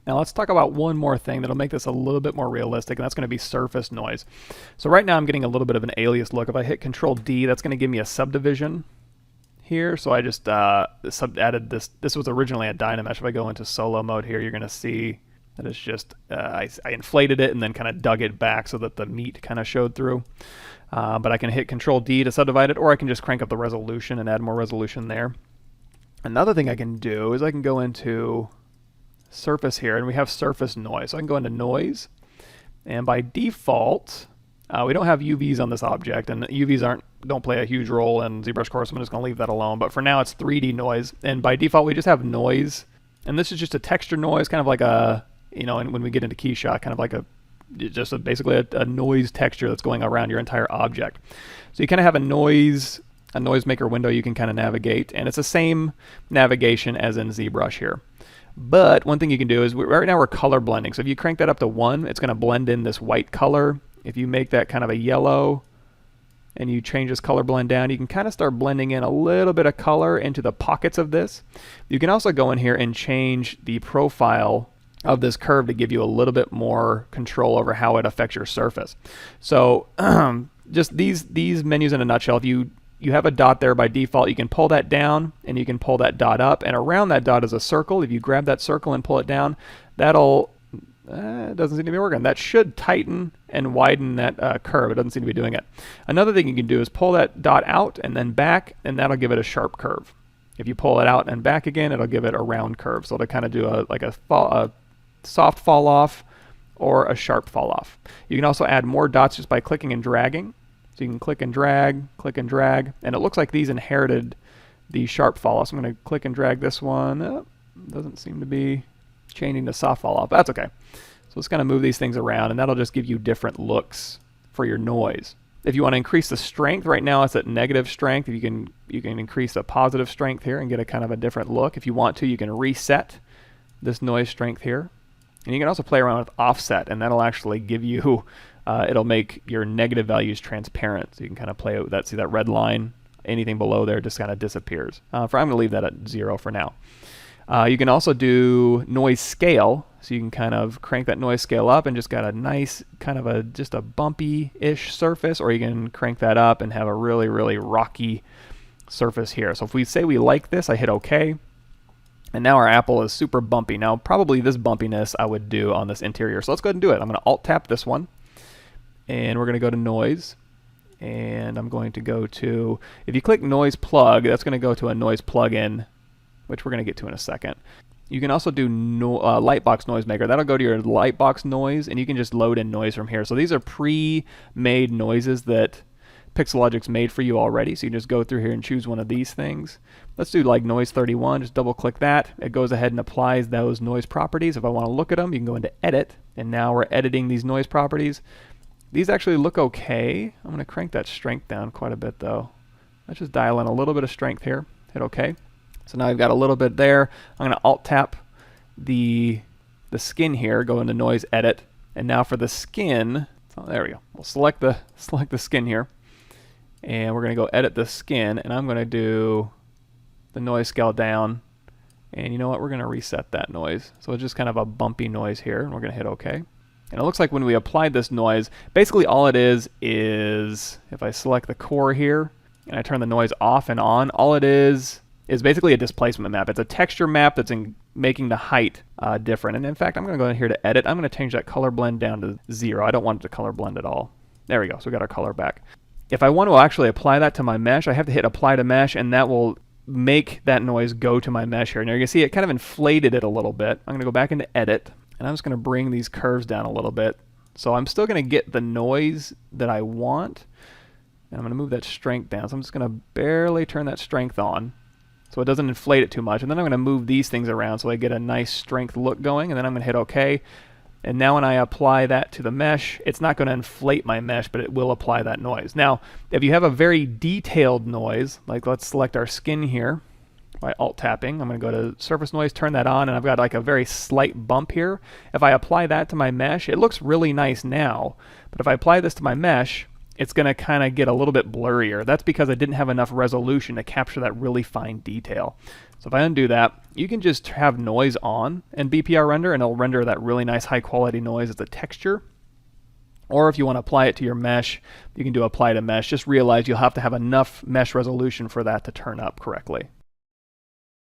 Now let's talk about one more thing that'll make this a little bit more realistic, and that's going to be surface noise. So right now I'm getting a little bit of an alias look. If I hit Control D, that's going to give me a subdivision here. So I just added this. This was originally a Dynamesh. If I go into solo mode here, you're going to see that it's just, I inflated it and then kind of dug it back so that the meat kind of showed through. But I can hit Control D to subdivide it, or I can just crank up the resolution and add more resolution there. Another thing I can do is I can go into surface here, and we have surface noise. So I can go into noise, and by default, we don't have UVs on this object, and UVs don't play a huge role in ZBrush Core, so I'm just going to leave that alone. But for now, it's 3D noise, and by default, we just have noise, and this is just a texture noise, kind of like a, and when we get into Keyshot, kind of like basically a noise texture that's going around your entire object. So you kind of have a noisemaker window you can kind of navigate, and it's the same navigation as in ZBrush here. But one thing you can do is, right now we're color blending. So if you crank that up to 1, it's going to blend in this white color. If you make that kind of a yellow and you change this color blend down, you can kind of start blending in a little bit of color into the pockets of this. You can also go in here and change the profile of this curve to give you a little bit more control over how it affects your surface. So just these menus in a nutshell, if you have a dot there by default, you can pull that down and you can pull that dot up, and around that dot is a circle. If you grab that circle and pull it down, that'll it doesn't seem to be working. That should tighten and widen that curve. It doesn't seem to be doing it. Another thing you can do is pull that dot out and then back, and that'll give it a sharp curve. If you pull it out and back again, it'll give it a round curve. So it'll kind of do a soft fall off or a sharp fall off. You can also add more dots just by clicking and dragging. So you can click and drag, and it looks like these inherited the sharp fall off. So I'm going to click and drag this one. Oh, doesn't seem to be changing to soft fall off. That's okay. So let's kind of move these things around, and that'll just give you different looks for your noise. If you want to increase the strength, right now it's at negative strength. If you can increase the positive strength here and get a kind of a different look. If you want to, you can reset this noise strength here. And you can also play around with offset, and that'll actually give you, it'll make your negative values transparent. So you can kind of play with that. See that red line? Anything below there just kind of disappears. I'm going to leave that at 0 for now. You can also do noise scale. So you can kind of crank that noise scale up and just got a nice kind of just a bumpy-ish surface, or you can crank that up and have a really, really rocky surface here. So if we say we like this, I hit OK. And now our apple is super bumpy. Now, probably this bumpiness I would do on this interior. So let's go ahead and do it. I'm going to Alt-tap this one, and we're going to go to Noise. And I'm going to go to, if you click Noise Plug, that's going to go to a noise plugin, which we're going to get to in a second. You can also do Lightbox Noisemaker. That'll go to your Lightbox noise, and you can just load in noise from here. So these are pre-made noises that Pixelogic's made for you already, so you can just go through here and choose one of these things. Let's do like Noise 31, just double click that. It goes ahead and applies those noise properties. If I want to look at them, you can go into Edit, and now we're editing these noise properties. These actually look okay. I'm going to crank that strength down quite a bit though. Let's just dial in a little bit of strength here, hit OK. So now I've got a little bit there. I'm going to Alt-tap the skin here, go into Noise Edit, and now for the skin, oh, there we go. We'll select the skin here. And we're going to go edit the skin, and I'm going to do the noise scale down. And you know what? We're going to reset that noise. So it's just kind of a bumpy noise here, and we're going to hit OK. And it looks like when we applied this noise, basically all it is if I select the core here and I turn the noise off and on, all it is basically a displacement map. It's a texture map that's making the height different. And in fact, I'm going to go in here to edit. I'm going to change that color blend down to 0. I don't want it to color blend at all. There we go. So we got our color back. If I want to actually apply that to my mesh, I have to hit Apply to Mesh, and that will make that noise go to my mesh here. Now you can see it kind of inflated it a little bit. I'm going to go back into Edit, and I'm just going to bring these curves down a little bit. So I'm still going to get the noise that I want, and I'm going to move that strength down. So I'm just going to barely turn that strength on so it doesn't inflate it too much. And then I'm going to move these things around so I get a nice strength look going, and then I'm going to hit OK. And now when I apply that to the mesh, it's not going to inflate my mesh, but it will apply that noise. Now, if you have a very detailed noise, like let's select our skin here by Alt-tapping. I'm going to go to Surface Noise, turn that on, and I've got like a very slight bump here. If I apply that to my mesh, it looks really nice now. But if I apply this to my mesh, it's going to kind of get a little bit blurrier. That's because I didn't have enough resolution to capture that really fine detail. So if I undo that, you can just have noise on in BPR render, and it'll render that really nice high quality noise as a texture. Or if you want to apply it to your mesh, you can do apply to mesh. Just realize you'll have to have enough mesh resolution for that to turn up correctly.